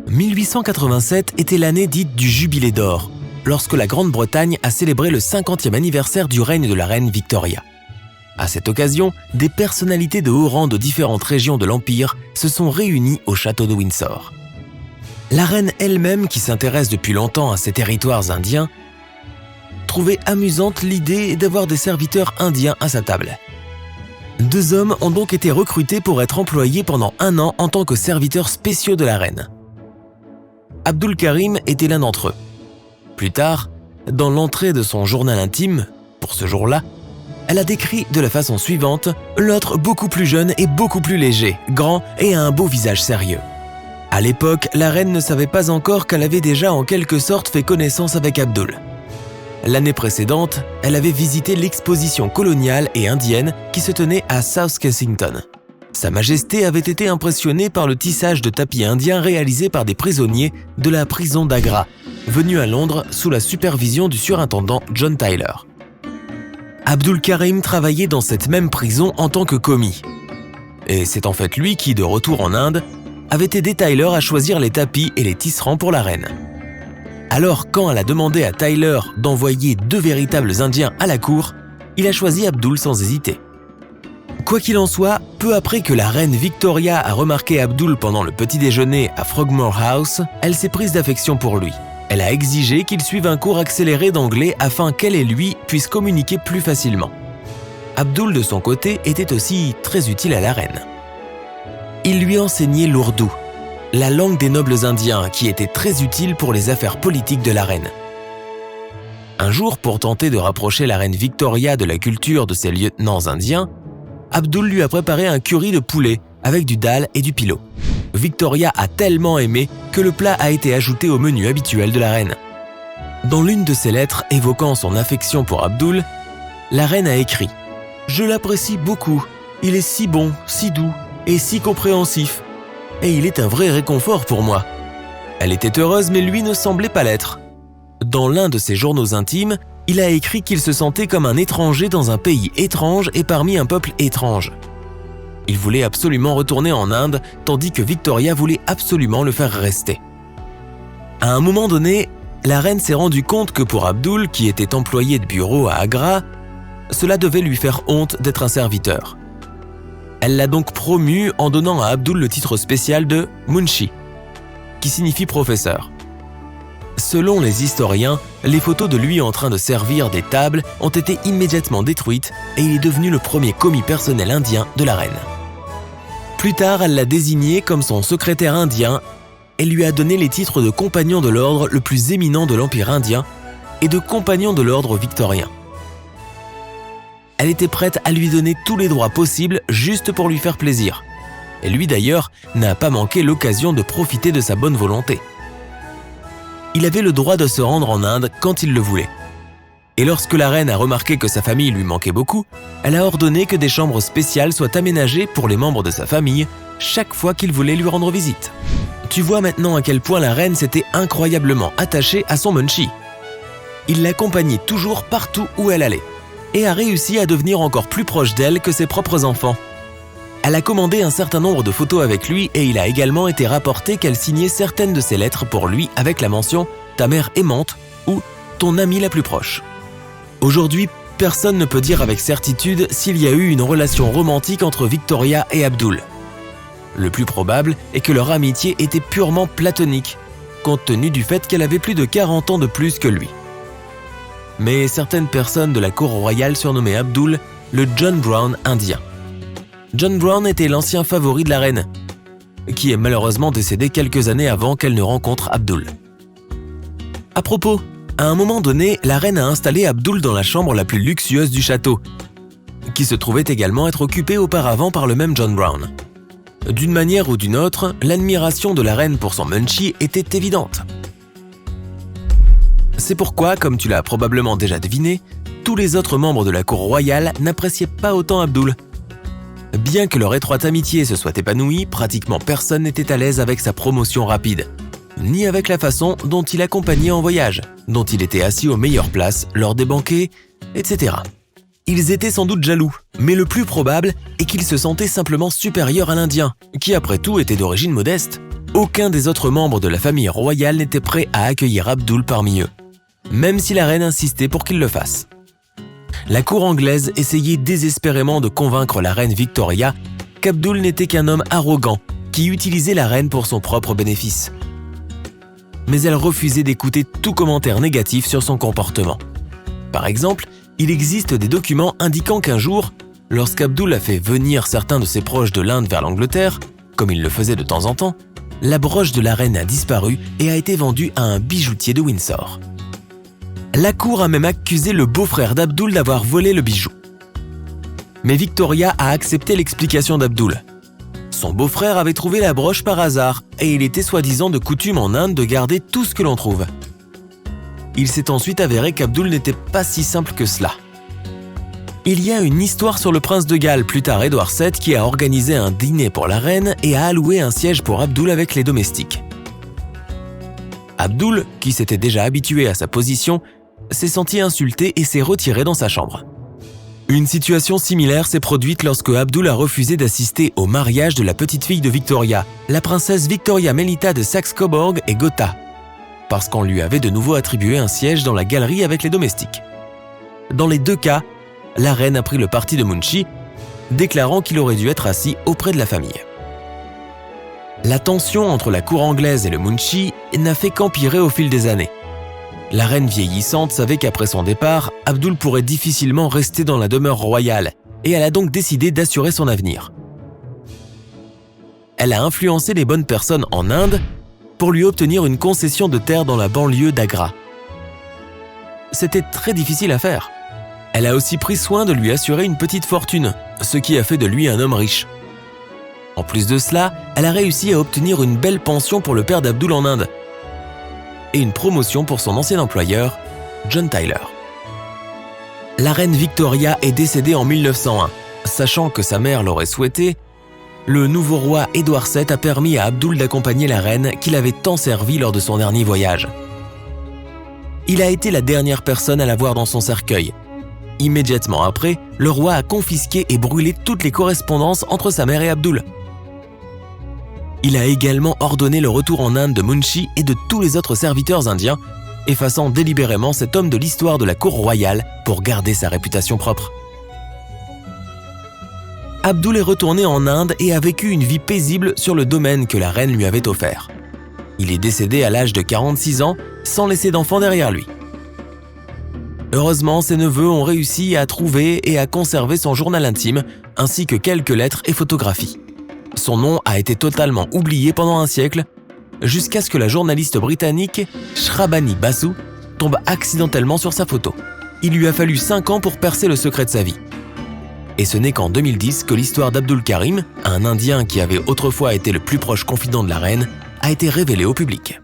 1887 était l'année dite du Jubilé d'or, lorsque la Grande-Bretagne a célébré le 50e anniversaire du règne de la reine Victoria. À cette occasion, des personnalités de haut rang de différentes régions de l'Empire se sont réunies au château de Windsor. La reine elle-même, qui s'intéresse depuis longtemps à ces territoires indiens, trouvait amusante l'idée d'avoir des serviteurs indiens à sa table. 2 hommes ont donc été recrutés pour être employés pendant 1 an en tant que serviteurs spéciaux de la reine. Abdul Karim était l'un d'entre eux. Plus tard, dans l'entrée de son journal intime, pour ce jour-là, elle a décrit de la façon suivante l'autre beaucoup plus jeune et beaucoup plus léger, grand et à un beau visage sérieux. À l'époque, la reine ne savait pas encore qu'elle avait déjà en quelque sorte fait connaissance avec Abdul. L'année précédente, elle avait visité l'exposition coloniale et indienne qui se tenait à South Kensington. Sa Majesté avait été impressionnée par le tissage de tapis indiens réalisé par des prisonniers de la prison d'Agra, venus à Londres sous la supervision du surintendant John Tyler. Abdul Karim travaillait dans cette même prison en tant que commis. Et c'est en fait lui qui, de retour en Inde, avait aidé Tyler à choisir les tapis et les tisserands pour la reine. Alors, quand elle a demandé à Tyler d'envoyer 2 véritables Indiens à la cour, il a choisi Abdul sans hésiter. Quoi qu'il en soit, peu après que la reine Victoria a remarqué Abdul pendant le petit déjeuner à Frogmore House, elle s'est prise d'affection pour lui. Elle a exigé qu'il suive un cours accéléré d'anglais afin qu'elle et lui puissent communiquer plus facilement. Abdul, de son côté, était aussi très utile à la reine. Il lui enseignait l'ourdou, la langue des nobles indiens qui était très utile pour les affaires politiques de la reine. Un jour, pour tenter de rapprocher la reine Victoria de la culture de ses lieutenants indiens, Abdul lui a préparé un curry de poulet avec du dal et du pilau. Victoria a tellement aimé que le plat a été ajouté au menu habituel de la reine. Dans l'une de ses lettres évoquant son affection pour Abdul, la reine a écrit « Je l'apprécie beaucoup, il est si bon, si doux et si compréhensif, et il est un vrai réconfort pour moi. » Elle était heureuse mais lui ne semblait pas l'être. Dans l'un de ses journaux intimes, il a écrit qu'il se sentait comme un étranger dans un pays étrange et parmi un peuple étrange. Il voulait absolument retourner en Inde, tandis que Victoria voulait absolument le faire rester. À un moment donné, la reine s'est rendue compte que pour Abdul, qui était employé de bureau à Agra, cela devait lui faire honte d'être un serviteur. Elle l'a donc promu en donnant à Abdul le titre spécial de Munshi, qui signifie professeur. Selon les historiens, les photos de lui en train de servir des tables ont été immédiatement détruites et il est devenu le premier commis personnel indien de la reine. Plus tard, elle l'a désigné comme son secrétaire indien et lui a donné les titres de compagnon de l'ordre le plus éminent de l'Empire indien et de compagnon de l'ordre victorien. Elle était prête à lui donner tous les droits possibles juste pour lui faire plaisir. Et lui d'ailleurs n'a pas manqué l'occasion de profiter de sa bonne volonté. Il avait le droit de se rendre en Inde quand il le voulait. Et lorsque la reine a remarqué que sa famille lui manquait beaucoup, elle a ordonné que des chambres spéciales soient aménagées pour les membres de sa famille chaque fois qu'il voulait lui rendre visite. Tu vois maintenant à quel point la reine s'était incroyablement attachée à son Munshi. Il l'accompagnait toujours partout où elle allait et a réussi à devenir encore plus proche d'elle que ses propres enfants. Elle a commandé un certain nombre de photos avec lui et il a également été rapporté qu'elle signait certaines de ses lettres pour lui avec la mention « ta mère aimante » ou « ton amie la plus proche ». Aujourd'hui, personne ne peut dire avec certitude s'il y a eu une relation romantique entre Victoria et Abdul. Le plus probable est que leur amitié était purement platonique, compte tenu du fait qu'elle avait plus de 40 ans de plus que lui. Mais certaines personnes de la cour royale surnommaient Abdul le John Brown indien. John Brown était l'ancien favori de la reine, qui est malheureusement décédé quelques années avant qu'elle ne rencontre Abdul. À propos, à un moment donné, la reine a installé Abdul dans la chambre la plus luxueuse du château, qui se trouvait également être occupée auparavant par le même John Brown. D'une manière ou d'une autre, l'admiration de la reine pour son Munshi était évidente. C'est pourquoi, comme tu l'as probablement déjà deviné, tous les autres membres de la cour royale n'appréciaient pas autant Abdul. Bien que leur étroite amitié se soit épanouie, pratiquement personne n'était à l'aise avec sa promotion rapide, ni avec la façon dont il accompagnait en voyage, dont il était assis aux meilleures places lors des banquets, etc. Ils étaient sans doute jaloux, mais le plus probable est qu'ils se sentaient simplement supérieurs à l'Indien, qui après tout était d'origine modeste. aucun des autres membres de la famille royale n'était prêt à accueillir Abdul parmi eux, même si la reine insistait pour qu'il le fasse. La cour anglaise essayait désespérément de convaincre la reine Victoria qu'Abdul n'était qu'un homme arrogant qui utilisait la reine pour son propre bénéfice. Mais elle refusait d'écouter tout commentaire négatif sur son comportement. Par exemple, il existe des documents indiquant qu'un jour, lorsqu'Abdul a fait venir certains de ses proches de l'Inde vers l'Angleterre, comme il le faisait de temps en temps, la broche de la reine a disparu et a été vendue à un bijoutier de Windsor. La cour a même accusé le beau-frère d'Abdul d'avoir volé le bijou. Mais Victoria a accepté l'explication d'Abdul. Son beau-frère avait trouvé la broche par hasard et il était soi-disant de coutume en Inde de garder tout ce que l'on trouve. Il s'est ensuite avéré qu'Abdul n'était pas si simple que cela. Il y a une histoire sur le prince de Galles, plus tard Édouard VII, qui a organisé un dîner pour la reine et a alloué un siège pour Abdul avec les domestiques. Abdul, qui s'était déjà habitué à sa position, s'est senti insulté et s'est retiré dans sa chambre. Une situation similaire s'est produite lorsque Abdul a refusé d'assister au mariage de la petite fille de Victoria, la princesse Victoria Melita de Saxe-Cobourg et Gotha, parce qu'on lui avait de nouveau attribué un siège dans la galerie avec les domestiques. Dans les deux cas, la reine a pris le parti de Munshi, déclarant qu'il aurait dû être assis auprès de la famille. La tension entre la cour anglaise et le Munshi n'a fait qu'empirer au fil des années. La reine vieillissante savait qu'après son départ, Abdul pourrait difficilement rester dans la demeure royale et elle a donc décidé d'assurer son avenir. Elle a influencé les bonnes personnes en Inde pour lui obtenir une concession de terre dans la banlieue d'Agra. C'était très difficile à faire. Elle a aussi pris soin de lui assurer une petite fortune, ce qui a fait de lui un homme riche. En plus de cela, elle a réussi à obtenir une belle pension pour le père d'Abdul en Inde et une promotion pour son ancien employeur, John Tyler. La reine Victoria est décédée en 1901. Sachant que sa mère l'aurait souhaité, le nouveau roi Édouard VII a permis à Abdul d'accompagner la reine qu'il avait tant servi lors de son dernier voyage. Il a été la dernière personne à la voir dans son cercueil. Immédiatement après, le roi a confisqué et brûlé toutes les correspondances entre sa mère et Abdul. Il a également ordonné le retour en Inde de Munshi et de tous les autres serviteurs indiens, effaçant délibérément cet homme de l'histoire de la cour royale pour garder sa réputation propre. Abdul est retourné en Inde et a vécu une vie paisible sur le domaine que la reine lui avait offert. Il est décédé à l'âge de 46 ans, sans laisser d'enfant derrière lui. Heureusement, ses neveux ont réussi à trouver et à conserver son journal intime, ainsi que quelques lettres et photographies. Son nom a été totalement oublié pendant un siècle, jusqu'à ce que la journaliste britannique Shrabani Basu tombe accidentellement sur sa photo. Il lui a fallu 5 ans pour percer le secret de sa vie. Et ce n'est qu'en 2010 que l'histoire d'Abdul Karim, un Indien qui avait autrefois été le plus proche confident de la reine, a été révélée au public.